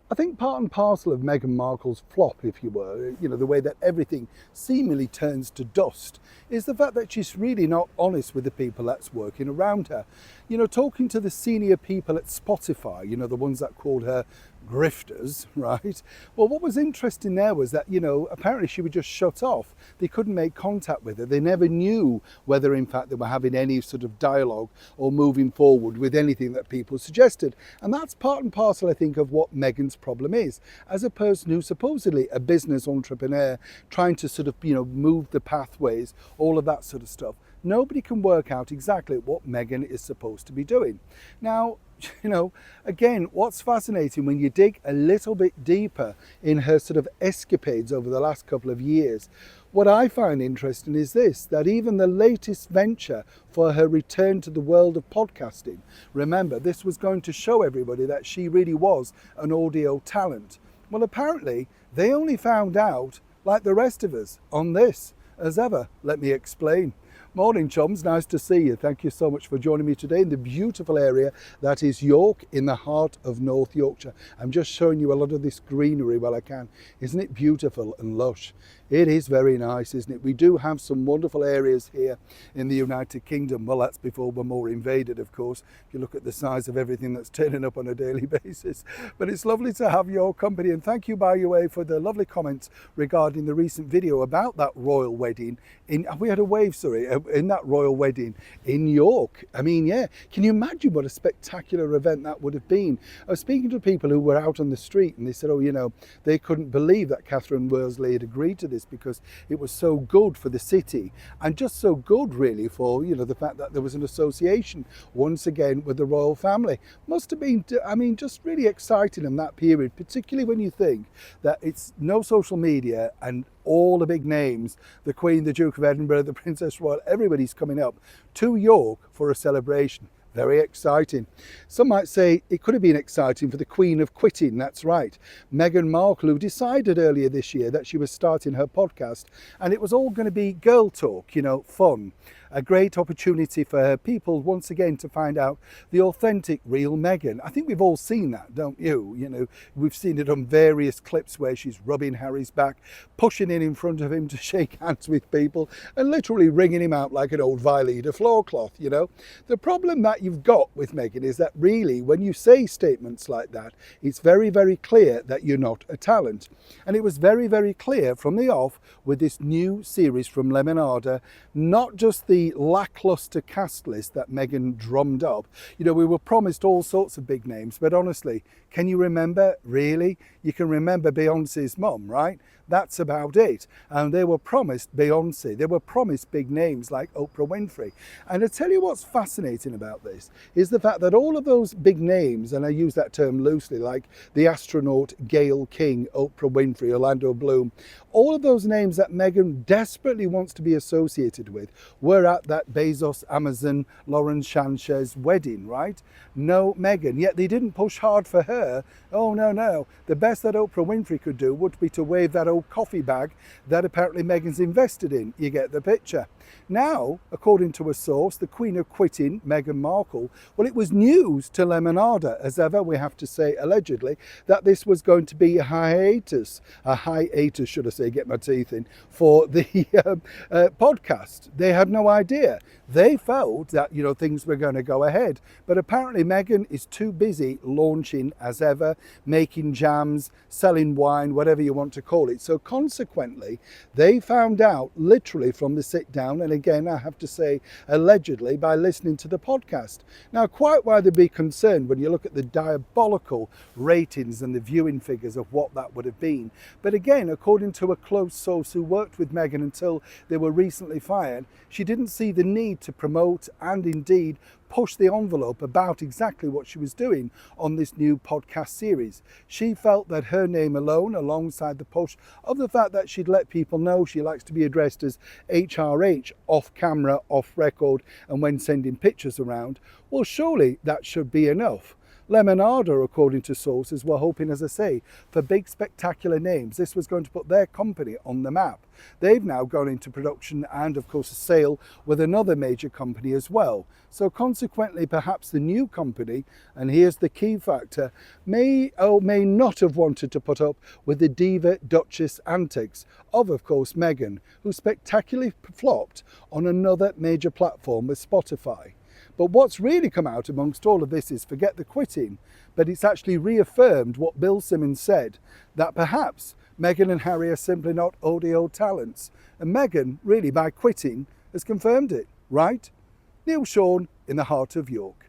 I think part and parcel of Meghan Markle's flop, if you were, the way that everything seemingly turns to dust, is the fact that she's really not honest with the people that's working around her. Talking to the senior people at Spotify, the ones that called her grifters, right? Well, what was interesting there was that, apparently she was just shut off. They couldn't make contact with her. They never knew whether, in fact, they were having any sort of dialogue or moving forward with anything that people suggested. And that's part and parcel, I think, of what Meghan's problem is. As a person who's supposedly a business entrepreneur, trying to sort of, move the pathways, all of that sort of stuff, nobody can work out exactly what Meghan is supposed to be doing. Now, again, what's fascinating when you dig a little bit deeper in her sort of escapades over the last couple of years, what I find interesting is this, that even the latest venture for her return to the world of podcasting, remember, this was going to show everybody that she really was an audio talent. Well, apparently, they only found out, like the rest of us, on this. As ever, let me explain. Morning, chums. Nice to see you. Thank you so much for joining me today in the beautiful area that is York, in the heart of North Yorkshire. I'm just showing you a lot of this greenery while I can. Isn't it beautiful and lush? It is very nice, isn't it? We do have some wonderful areas here in the United Kingdom. Well, that's before we're more invaded, of course, if you look at the size of everything that's turning up on a daily basis. But it's lovely to have your company, and thank you, by the way, for the lovely comments regarding the recent video about that royal wedding in that royal wedding in York. I mean, yeah, can you imagine what a spectacular event that would have been? I was speaking to people who were out on the street, and they said, they couldn't believe that Catherine Worsley had agreed to this because it was so good for the city, and just so good really for the fact that there was an association once again with the royal family. Must have been, just really exciting in that period, particularly when you think that it's no social media and all the big names, the Queen, the Duke of Edinburgh, the Princess Royal, everybody's coming up to York for a celebration. Very exciting. Some might say it could have been exciting for the Queen of Quitting. That's right. Meghan Markle, who decided earlier this year that she was starting her podcast, and it was all going to be girl talk, fun. A great opportunity for her people once again to find out the authentic, real Meghan. I think we've all seen that, don't you? We've seen it on various clips where she's rubbing Harry's back, pushing in front of him to shake hands with people, and literally wringing him out like an old Violeta floor cloth. The problem that you've got with Meghan is that really, when you say statements like that, it's very, very clear that you're not a talent. And it was very, very clear from the off with this new series from Lemonada, not just the lackluster cast list that Meghan drummed up. We were promised all sorts of big names, but honestly, can you remember, really? You can remember Beyonce's mum, right? That's about it. And they were promised Beyonce. They were promised big names like Oprah Winfrey. And I tell you what's fascinating about this is the fact that all of those big names, and I use that term loosely, like the astronaut Gayle King, Oprah Winfrey, Orlando Bloom, all of those names that Meghan desperately wants to be associated with were at that Bezos, Amazon, Lawrence Sanchez wedding, right? No Meghan. Yet they didn't push hard for her. Oh, no. The best that Oprah Winfrey could do would be to wave that old coffee bag that apparently Meghan's invested in. You get the picture. Now, according to a source, the Queen of Quitting, Meghan Markle, well, it was news to Lemonada, as ever, we have to say allegedly, that this was going to be a hiatus should I say, get my teeth in, for the podcast. They had no idea. They felt that, things were going to go ahead. But apparently Meghan is too busy launching, as ever, making jams, selling wine, whatever you want to call it. So consequently, they found out literally from the sit down, and again, I have to say, allegedly, by listening to the podcast. Now, quite why they'd be concerned when you look at the diabolical ratings and the viewing figures of what that would have been. But again, according to a close source who worked with Meghan until they were recently fired, she didn't see the need to promote and indeed push the envelope about exactly what she was doing on this new podcast series. She felt that her name alone, alongside the push of the fact that she'd let people know she likes to be addressed as HRH, off camera, off record, and when sending pictures around, well, surely that should be enough. Lemonada, according to sources, were hoping, as I say, for big spectacular names. This was going to put their company on the map. They've now gone into production and, of course, a sale with another major company as well. So consequently, perhaps the new company, and here's the key factor, may or may not have wanted to put up with the diva duchess antics of course, Meghan, who spectacularly flopped on another major platform with Spotify. But what's really come out amongst all of this is forget the quitting, but it's actually reaffirmed what Bill Simmons said, that perhaps Meghan and Harry are simply not audio talents. And Meghan, really by quitting, has confirmed it, right? Neil Sean in the heart of York.